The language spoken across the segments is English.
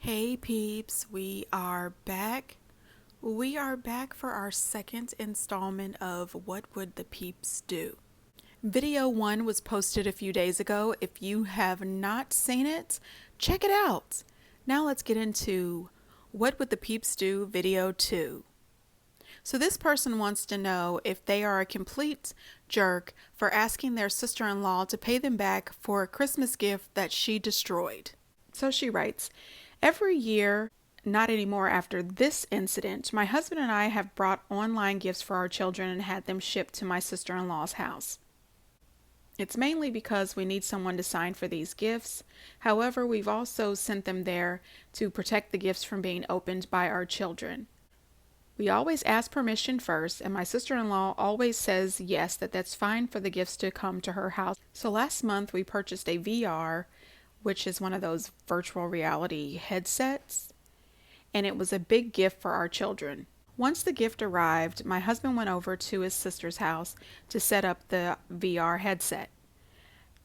Hey peeps, we are back. We are back for our second installment of What Would the Peeps Do? Video 1 was posted a few days ago. If you have not seen it, check it out. Now let's get into What Would the Peeps Do? Video 2. So this person wants to know if they are a complete jerk for asking their sister-in-law to pay them back for a Christmas gift that she destroyed. So she writes, every year, not anymore after this incident, my husband and I have brought online gifts for our children and had them shipped to my sister-in-law's house. It's mainly because we need someone to sign for these gifts. However, we've also sent them there to protect the gifts from being opened by our children. We always ask permission first, and my sister-in-law always says yes, that's fine for the gifts to come to her house. So last month we purchased a VR, which is one of those virtual reality headsets, and it was a big gift for our children. Once the gift arrived, my husband went over to his sister's house to set up the VR headset.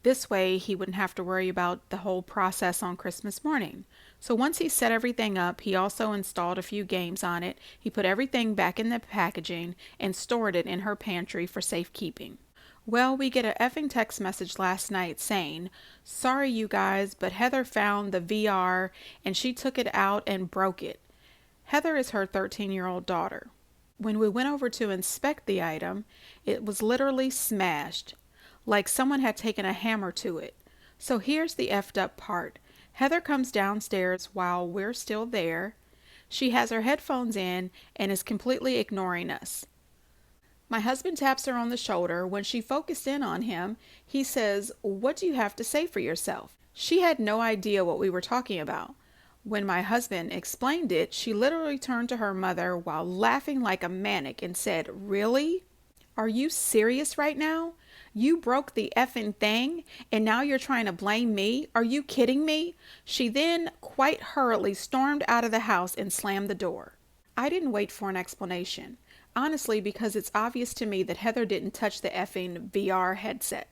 This way he wouldn't have to worry about the whole process on Christmas morning. So once he set everything up, he also installed a few games on it. He put everything back in the packaging and stored it in her pantry for safekeeping. Well, we get a effing text message last night saying, sorry you guys, but Heather found the VR and she took it out and broke it. Heather is her 13-year-old daughter. When we went over to inspect the item, it was literally smashed, like someone had taken a hammer to it. So here's the effed up part. Heather comes downstairs while we're still there. She has her headphones in and is completely ignoring us. My husband taps her on the shoulder. When she focused in on him, he says, "What do you have to say for yourself?" She had no idea what we were talking about. When my husband explained it, she literally turned to her mother while laughing like a maniac and said, "Really? Are you serious right now? You broke the effing thing and now you're trying to blame me? Are you kidding me?" She then quite hurriedly stormed out of the house and slammed the door. I didn't wait for an explanation, honestly, because it's obvious to me that Heather didn't touch the effing VR headset.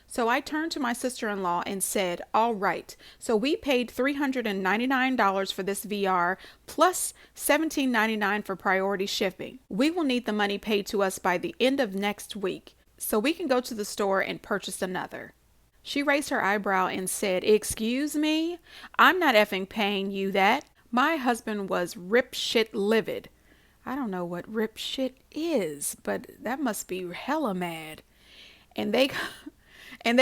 So I turned to my sister-in-law and said, all right, so we paid $399 for this VR plus $17.99 for priority shipping. We will need the money paid to us by the end of next week so we can go to the store and purchase another. She raised her eyebrow and said, excuse me? I'm not effing paying you that. My husband was rip shit livid. I don't know what rip shit is, but that must be hella mad. And they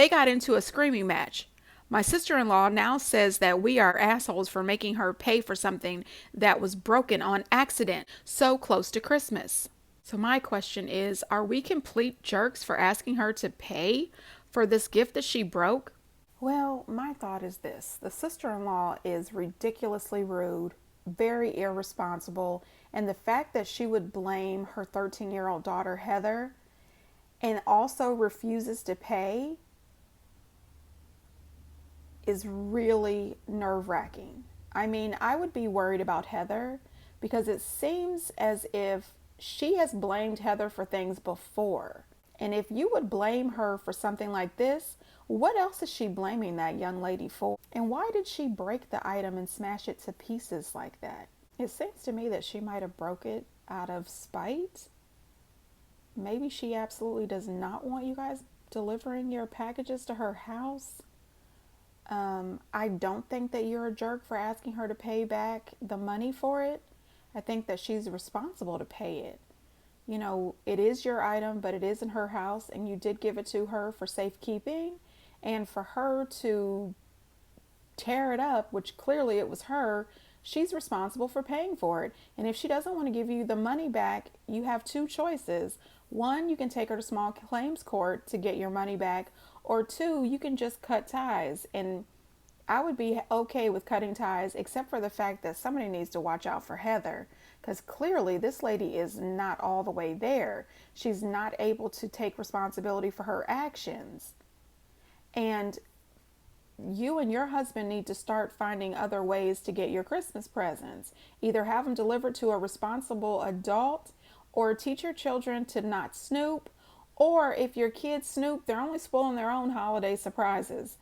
got into a screaming match. My sister-in-law now says that we are assholes for making her pay for something that was broken on accident so close to Christmas. So my question is, are we complete jerks for asking her to pay for this gift that she broke? Well, my thought is this. The sister-in-law is ridiculously rude, very irresponsible, and the fact that she would blame her 13-year-old daughter, Heather, and also refuses to pay is really nerve-wracking. I mean, I would be worried about Heather because it seems as if she has blamed Heather for things before. And if you would blame her for something like this, what else is she blaming that young lady for? And why did she break the item and smash it to pieces like that? It seems to me that she might have broke it out of spite. Maybe she absolutely does not want you guys delivering your packages to her house. I don't think that you're a jerk for asking her to pay back the money for it. I think that she's responsible to pay it. You know, it is your item, but it is in her house, and you did give it to her for safekeeping. And for her to tear it up, which clearly it was her, she's responsible for paying for it. And if she doesn't want to give you the money back, you have two choices. One, you can take her to small claims court to get your money back, or two, you can just cut ties. And I would be okay with cutting ties, except for the fact that somebody needs to watch out for Heather, because clearly this lady is not all the way there. She's not able to take responsibility for her actions. And you and your husband need to start finding other ways to get your Christmas presents. Either have them delivered to a responsible adult, or teach your children to not snoop, or if your kids snoop, they're only spoiling their own holiday surprises.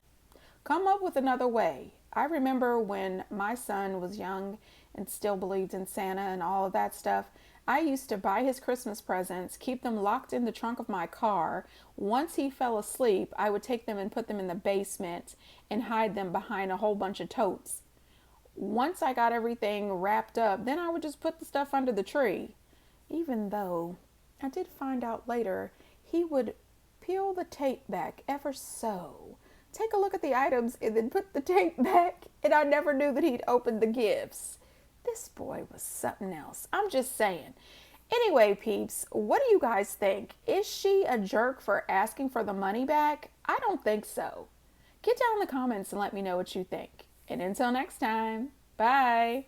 Come up with another way. I remember when my son was young and still believed in Santa and all of that stuff. I used to buy his Christmas presents, keep them locked in the trunk of my car. Once he fell asleep, I would take them and put them in the basement and hide them behind a whole bunch of totes. Once I got everything wrapped up, then I would just put the stuff under the tree. Even though I did find out later he would peel the tape back ever so, take a look at the items, and then put the tape back, and I never knew that he'd opened the gifts. This boy was something else. I'm just saying. Anyway, peeps, what do you guys think? Is she a jerk for asking for the money back? I don't think so. Get down in the comments and let me know what you think. And until next time, bye.